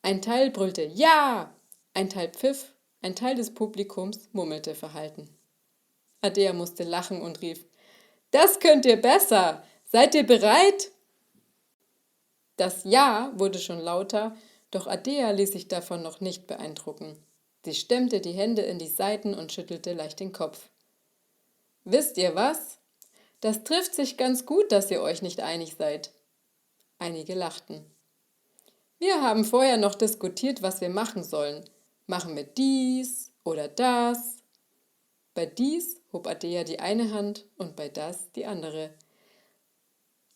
Ein Teil brüllte Ja, ein Teil pfiff, ein Teil des Publikums murmelte verhalten. Ardea musste lachen und rief: Das könnt ihr besser! Seid ihr bereit? Das Ja wurde schon lauter, doch Ardea ließ sich davon noch nicht beeindrucken. Sie stemmte die Hände in die Seiten und schüttelte leicht den Kopf. Wisst ihr was? Das trifft sich ganz gut, dass ihr euch nicht einig seid. Einige lachten. Wir haben vorher noch diskutiert, was wir machen sollen. Machen wir dies oder das? Bei dies hob Ardea die eine Hand und bei das die andere.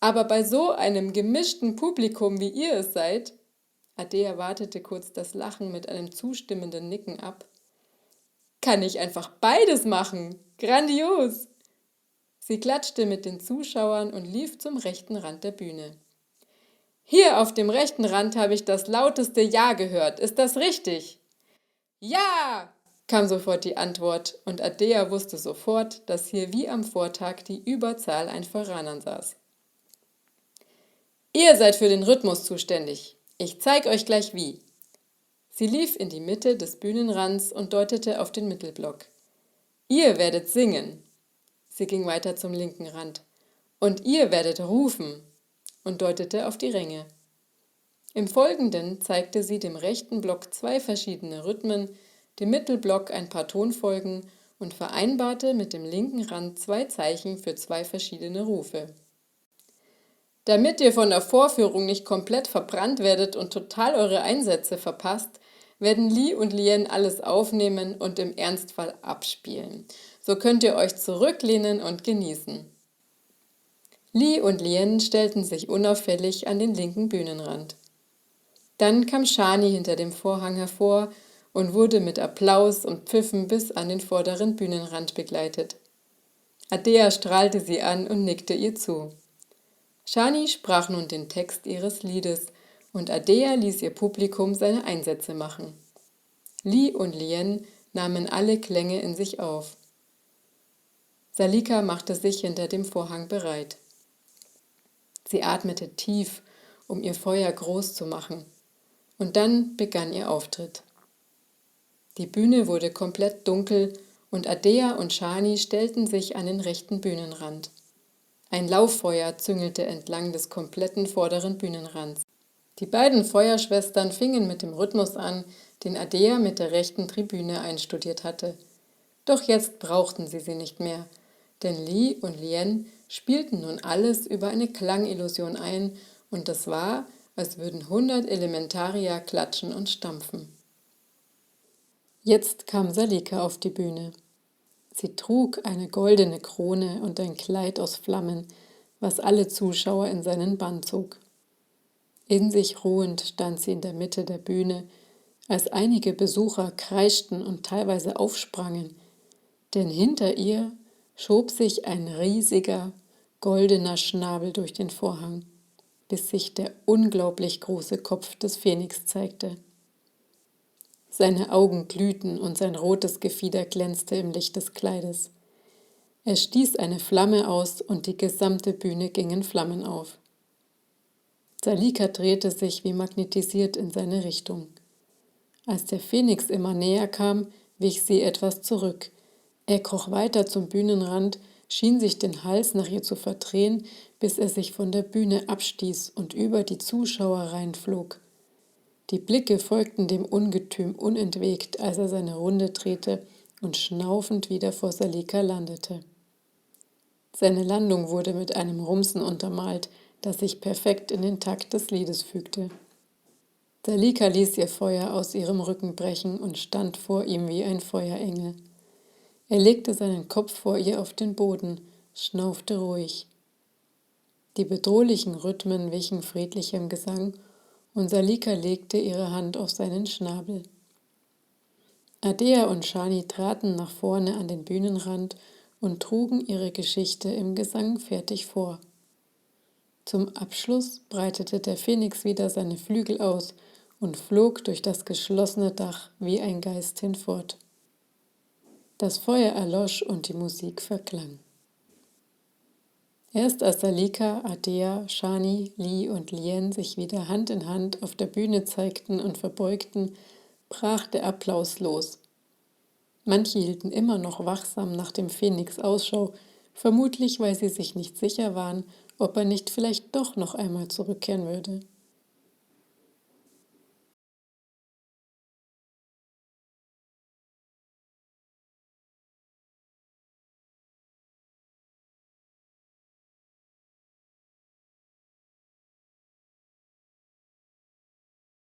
Aber bei so einem gemischten Publikum, wie ihr es seid, Ardea wartete kurz das Lachen mit einem zustimmenden Nicken ab, kann ich einfach beides machen. Grandios! Sie klatschte mit den Zuschauern und lief zum rechten Rand der Bühne. Hier auf dem rechten Rand habe ich das lauteste Ja gehört. Ist das richtig? Ja! Kam sofort die Antwort und Ardea wusste sofort, dass hier wie am Vortag die Überzahl an Voranern saß. Ihr seid für den Rhythmus zuständig. Ich zeige euch gleich wie. Sie lief in die Mitte des Bühnenrands und deutete auf den Mittelblock. Ihr werdet singen. Sie ging weiter zum linken Rand. Und ihr werdet rufen und deutete auf die Ränge. Im Folgenden zeigte sie dem rechten Block 2 verschiedene Rhythmen, dem Mittelblock ein paar Tonfolgen und vereinbarte mit dem linken Rand 2 Zeichen für 2 verschiedene Rufe. Damit ihr von der Vorführung nicht komplett verbrannt werdet und total eure Einsätze verpasst, werden Li und Lien alles aufnehmen und im Ernstfall abspielen. So könnt ihr euch zurücklehnen und genießen. Li und Lien stellten sich unauffällig an den linken Bühnenrand. Dann kam Shani hinter dem Vorhang hervor und wurde mit Applaus und Pfiffen bis an den vorderen Bühnenrand begleitet. Ardea strahlte sie an und nickte ihr zu. Shani sprach nun den Text ihres Liedes und Ardea ließ ihr Publikum seine Einsätze machen. Li und Lien nahmen alle Klänge in sich auf. Salika machte sich hinter dem Vorhang bereit. Sie atmete tief, um ihr Feuer groß zu machen. Und dann begann ihr Auftritt. Die Bühne wurde komplett dunkel und Ardea und Shani stellten sich an den rechten Bühnenrand. Ein Lauffeuer züngelte entlang des kompletten vorderen Bühnenrands. Die beiden Feuerschwestern fingen mit dem Rhythmus an, den Ardea mit der rechten Tribüne einstudiert hatte. Doch jetzt brauchten sie nicht mehr, denn Li und Lien spielten nun alles über eine Klangillusion ein und es war, als würden 100 Elementarier klatschen und stampfen. Jetzt kam Salika auf die Bühne. Sie trug eine goldene Krone und ein Kleid aus Flammen, was alle Zuschauer in seinen Bann zog. In sich ruhend stand sie in der Mitte der Bühne, als einige Besucher kreischten und teilweise aufsprangen, denn hinter ihr schob sich ein riesiger, goldener Schnabel durch den Vorhang, bis sich der unglaublich große Kopf des Phönix zeigte. Seine Augen glühten und sein rotes Gefieder glänzte im Licht des Kleides. Er stieß eine Flamme aus und die gesamte Bühne ging in Flammen auf. Salika drehte sich wie magnetisiert in seine Richtung. Als der Phönix immer näher kam, wich sie etwas zurück. Er kroch weiter zum Bühnenrand, schien sich den Hals nach ihr zu verdrehen, bis er sich von der Bühne abstieß und über die Zuschauer reinflog. Die Blicke folgten dem Ungetüm unentwegt, als er seine Runde drehte und schnaufend wieder vor Salika landete. Seine Landung wurde mit einem Rumsen untermalt, das sich perfekt in den Takt des Liedes fügte. Salika ließ ihr Feuer aus ihrem Rücken brechen und stand vor ihm wie ein Feuerengel. Er legte seinen Kopf vor ihr auf den Boden, schnaufte ruhig. Die bedrohlichen Rhythmen wichen friedlichem Gesang und Salika legte ihre Hand auf seinen Schnabel. Ardea und Shani traten nach vorne an den Bühnenrand und trugen ihre Geschichte im Gesang fertig vor. Zum Abschluss breitete der Phönix wieder seine Flügel aus und flog durch das geschlossene Dach wie ein Geist hinfort. Das Feuer erlosch und die Musik verklang. Erst als Salika, Adea, Shani, Li und Lien sich wieder Hand in Hand auf der Bühne zeigten und verbeugten, brach der Applaus los. Manche hielten immer noch wachsam nach dem Phönix Ausschau, vermutlich weil sie sich nicht sicher waren, ob er nicht vielleicht doch noch einmal zurückkehren würde.